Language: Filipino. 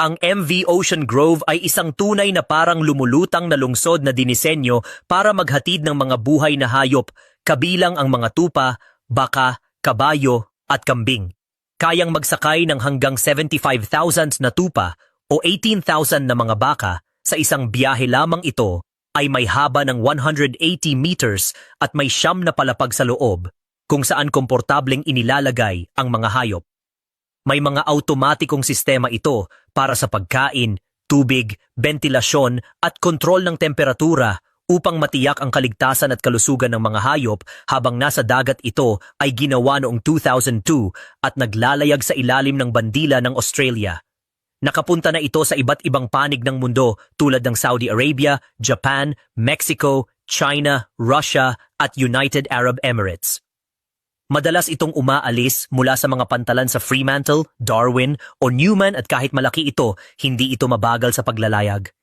Ang MV Ocean Grove ay isang tunay na parang lumulutang na lungsod na dinisenyo para maghatid ng mga buhay na hayop, kabilang ang mga tupa, baka, kabayo, at kambing. Kayang magsakay ng hanggang 75,000 na tupa o 18,000 na mga baka sa isang biyahe lamang. Ito ay may haba ng 180 meters at may 9 na palapag sa loob, kung saan komportableng inilalagay ang mga hayop. May mga automatikong sistema ito para sa pagkain, tubig, ventilasyon at kontrol ng temperatura upang matiyak ang kaligtasan at kalusugan ng mga hayop habang nasa dagat. Ito ay ginawa noong 2002 at naglalayag sa ilalim ng bandila ng Australia. Nakapunta na ito sa iba't ibang panig ng mundo tulad ng Saudi Arabia, Japan, Mexico, China, Russia at United Arab Emirates. Madalas itong umaalis mula sa mga pantalan sa Fremantle, Darwin o Newman at kahit malaki ito, hindi ito mabagal sa paglalayag.